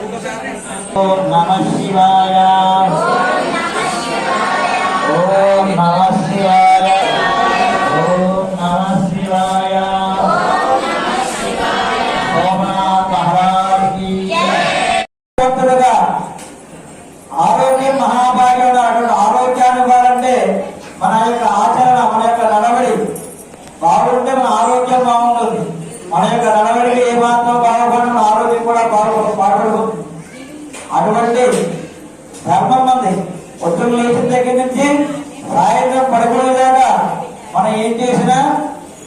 ఓం నమః శివాయ ఓం నమః శివాయ ఓం నమః శివాయ సోమనాథ మహారాజుకి ఆరోగ్యం మహాభాగ్యం. ఆరోగ్యాన్ని ఇవ్వాలంటే మన యొక్క ఆచరణ, మన యొక్క నడవడి బాగుంటే మన ఆరోగ్యం బాగుంటుంది. మన యొక్క నడవడికి ఏమాత్రం బాగుపడి మన ఆరోగ్యం కూడా బాగుపడుతుంది. అటువంటి ధర్మం మంది పొద్దున్న లేచిన దగ్గర నుంచి సాయంత్రం పడుకునేదాకా మనం ఏం చేసినా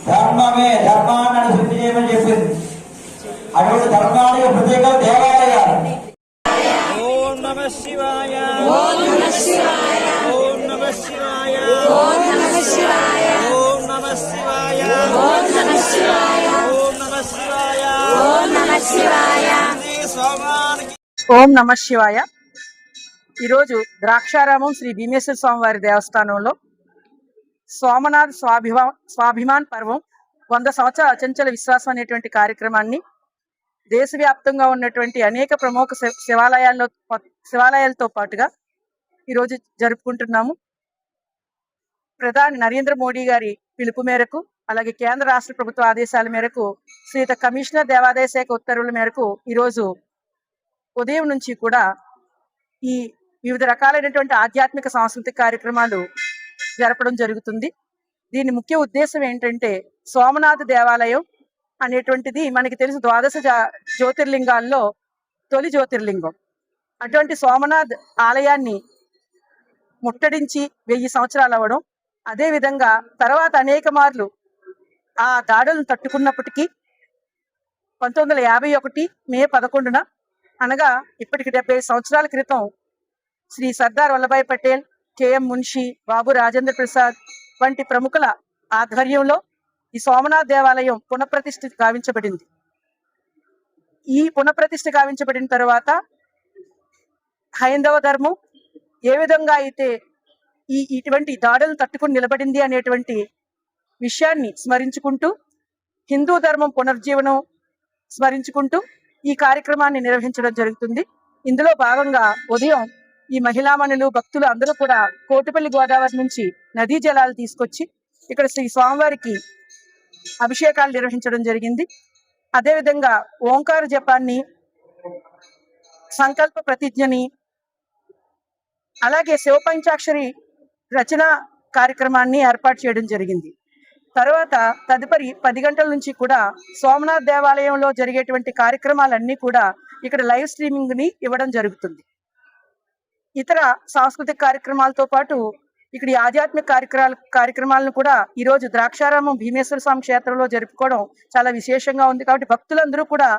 ధర్మమే, ధర్మాన్ని అనుసరించి చేయమని చెప్పింది. అటువంటి ధర్మానికి ప్రత్యేక దేవాలయాలు. ఓం నమః శివాయ ఓం నమః శివాయ ఓం నమః శివాయ ఓం నమః శివాయ ఓం నమః శివాయ ఓం నమః శివాయ ఓం నమః శివాయ ఓం నమః శివాయ. ఓం నమః శివాయ. ఈరోజు ద్రాక్షారామం శ్రీ భీమేశ్వర స్వామివారి దేవస్థానంలో సోమనాథ్ స్వాభిమాన్ పర్వం 100 సంవత్సరాల అచంచల విశ్వాసం అనేటువంటి కార్యక్రమాన్ని దేశవ్యాప్తంగా ఉన్నటువంటి అనేక ప్రముఖ శివాలయాలతో పాటుగా ఈరోజు జరుపుకుంటున్నాము. ప్రధాని నరేంద్ర మోడీ గారి పిలుపు మేరకు, అలాగే కేంద్ర రాష్ట్ర ప్రభుత్వ ఆదేశాల మేరకు, శ్రీయుత కమిషనర్ దేవాదాయ శాఖ ఉత్తర్వుల మేరకు ఈరోజు ఉదయం నుంచి కూడా ఈ వివిధ రకాలైనటువంటి ఆధ్యాత్మిక సాంస్కృతిక కార్యక్రమాలు జరపడం జరుగుతుంది. దీని ముఖ్య ఉద్దేశం ఏంటంటే, సోమనాథ దేవాలయం అనేటువంటిది మనకి తెలుసు, 12 జ్యోతిర్లింగాల్లో తొలి జ్యోతిర్లింగం. అటువంటి సోమనాథ్ ఆలయాన్ని ముట్టడించి 1000 సంవత్సరాలు అవ్వడం, అదేవిధంగా తర్వాత అనేక మార్లు ఆ దాడులను తట్టుకున్నప్పటికీ 1951 మే 11న, అనగా ఇప్పటికి 70 సంవత్సరాల క్రితం, శ్రీ సర్దార్ వల్లభాయ్ పటేల్, కెఎం మున్షి, బాబు రాజేంద్ర ప్రసాద్ వంటి ప్రముఖుల ఆధ్వర్యంలో ఈ సోమనాథ్ దేవాలయం పునఃప్రతిష్ఠ గావించబడింది. ఈ పునఃప్రతిష్ఠ గావించబడిన తర్వాత హైందవ ధర్మం ఏ విధంగా అయితే ఇటువంటి దాడులను తట్టుకుని నిలబడింది అనేటువంటి విషయాన్ని స్మరించుకుంటూ, హిందూ ధర్మం పునర్జీవనం స్మరించుకుంటూ ఈ కార్యక్రమాన్ని నిర్వహించడం జరుగుతుంది. ఇందులో భాగంగా ఉదయం ఈ మహిళామణులు, భక్తులు అందరూ కూడా కోటిపల్లి గోదావరి నుంచి నదీ జలాలు తీసుకొచ్చి ఇక్కడ శ్రీ స్వామివారికి అభిషేకాలు నిర్వహించడం జరిగింది. అదేవిధంగా ఓంకార జపాన్ని, సంకల్ప ప్రతిజ్ఞని, అలాగే శివపంచాక్షరి రచన కార్యక్రమాన్ని ఏర్పాటు చేయడం జరిగింది. తర్వాత తదుపరి 10 గంటల నుంచి కూడా సోమనాథ్ దేవాలయంలో జరిగేటువంటి కార్యక్రమాలన్నీ కూడా ఇక్కడ లైవ్ స్ట్రీమింగ్ ని ఇవ్వడం జరుగుతుంది. ఇతర సాంస్కృతిక కార్యక్రమాలతో పాటు ఇక్కడ ఆధ్యాత్మిక కార్యక్రమాలను కూడా ఈరోజు ద్రాక్షారామం భీమేశ్వర స్వామి క్షేత్రంలో జరుపుకోవడం చాలా విశేషంగా ఉంది. కాబట్టి భక్తులందరూ కూడా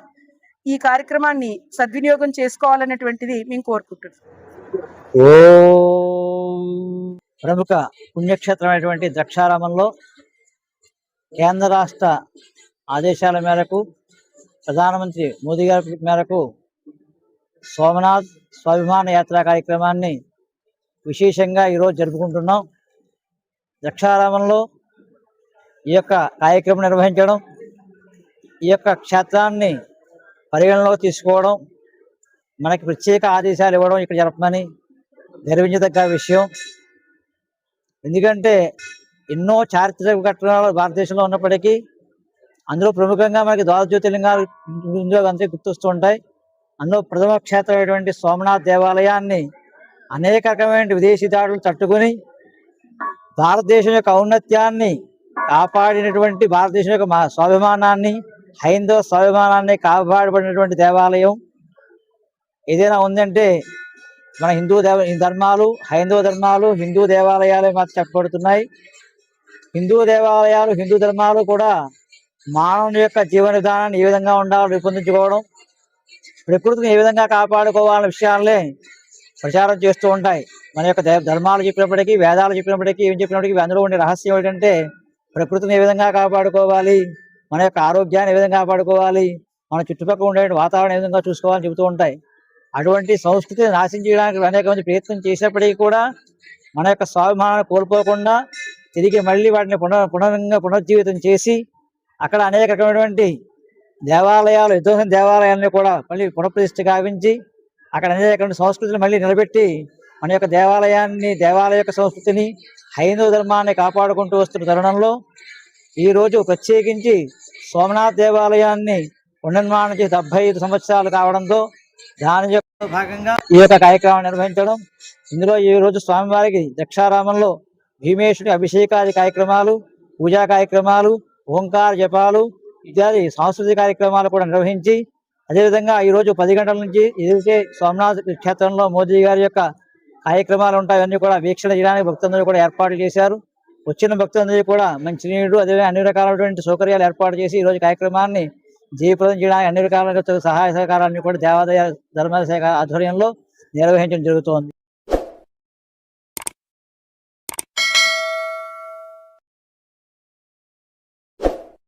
ఈ కార్యక్రమాన్ని సద్వినియోగం చేసుకోవాలనేటువంటిది మేము కోరుకుంటున్నాం. ప్రముఖ పుణ్యక్షేత్రమైనటువంటి ద్రాక్షారామంలో కేంద్ర రాష్ట్ర ఆదేశాల మేరకు, ప్రధానమంత్రి మోదీ గారి మేరకు సోమనాథ్ స్వాభిమాన యాత్రా కార్యక్రమాన్ని విశేషంగా ఈరోజు జరుపుకుంటున్నాం. ద్రాక్షారామంలో ఈ యొక్క కార్యక్రమం నిర్వహించడం, ఈ యొక్క క్షేత్రాన్ని పరిగణలోకి తీసుకోవడం, మనకి ప్రత్యేక ఆదేశాలు ఇవ్వడం ఇక్కడ జరపమని గర్వించదగ్గ విషయం. ఎందుకంటే ఎన్నో చారిత్రక ఘటనలు భారతదేశంలో ఉన్నప్పటికీ అందులో ప్రముఖంగా మనకి 12 జ్యోతిర్లింగాలు అంతే గుర్తొస్తూ ఉంటాయి. అందులో ప్రథమ క్షేత్రమైనటువంటి సోమనాథ్ దేవాలయాన్ని అనేక రకమైన విదేశీ దాడులు తట్టుకుని భారతదేశం యొక్క ఔన్నత్యాన్ని కాపాడినటువంటి, భారతదేశం యొక్క స్వాభిమానాన్ని, హైందవ స్వాభిమానాన్ని కాపాడబడినటువంటి దేవాలయం ఏదైనా ఉందంటే మన హైందవ ధర్మాలు, హిందూ దేవాలయాలే మాకు చెప్పబడుతున్నాయి. హిందూ దేవాలయాలు, హిందూ ధర్మాలు కూడా మానవుని యొక్క జీవన విధానాన్ని ఏ విధంగా ఉండాలో రూపొందించుకోవడం, ప్రకృతిని ఏ విధంగా కాపాడుకోవాలనే విషయాలనే ప్రచారం చేస్తూ ఉంటాయి. మన యొక్క ధర్మాలు చెప్పినప్పటికీ, వేదాలు చెప్పినప్పటికీ, ఏం చెప్పినప్పటికీ అందులో ఉండే రహస్యం ఏంటంటే ప్రకృతిని ఏ విధంగా కాపాడుకోవాలి, మన యొక్క ఆరోగ్యాన్ని ఏ విధంగా కాపాడుకోవాలి, మన చుట్టుపక్కల ఉండే వాతావరణం ఏ విధంగా చూసుకోవాలని చెబుతూ ఉంటాయి. అటువంటి సంస్కృతిని నాశనం చేయడానికి అనేక మంది ప్రయత్నం చేసినప్పటికీ కూడా మన యొక్క స్వాభిమానాన్ని కోల్పోకుండా తిరిగి మళ్ళీ వాటిని పునర్జీవితం చేసి అక్కడ అనేక రకమైనటువంటి దేవాలయాలు, విధ్వంస దేవాలయాలను కూడా మళ్ళీ పునఃప్రతిష్ఠ గావించి అక్కడ అనేక సంస్కృతిని మళ్ళీ నిలబెట్టి మన యొక్క దేవాలయ యొక్క సంస్కృతిని హైందవ ధర్మాన్ని కాపాడుకుంటూ వస్తున్న తరుణంలో ఈరోజు ప్రత్యేకించి సోమనాథ్ దేవాలయాన్ని పునర్నిర్మాణం చేసి 75 సంవత్సరాలు కావడంతో దాని యొక్క భాగంగా ఈ యొక్క కార్యక్రమాన్ని నిర్వహించడం. ఇందులో ఈ రోజు స్వామివారికి దక్షారామంలో భీమేశ్వరి అభిషేకాది కార్యక్రమాలు, పూజా కార్యక్రమాలు, ఓంకార జపాలు ఇత్యాది సాంస్కృతిక కార్యక్రమాలు కూడా నిర్వహించి, అదేవిధంగా ఈరోజు 10 గంటల నుంచి ఏదైతే సోమనాథ్ క్షేత్రంలో మోదీ గారి యొక్క కార్యక్రమాలు ఉంటాయి అన్నీ కూడా వీక్షణ చేయడానికి భక్తులందరూ కూడా ఏర్పాట్లు చేశారు. వచ్చిన భక్తులందరూ కూడా మంచినీడు అదేవిధంగా అన్ని రకాలైనటువంటి సౌకర్యాలు ఏర్పాటు చేసి ఈరోజు కార్యక్రమాన్ని జయప్రదం చేయడానికి అన్ని రకాల సహాయ సహకారాన్ని కూడా దేవాదాయ ధర్మాదాయ శాఖ ఆధ్వర్యంలో నిర్వహించడం జరుగుతోంది.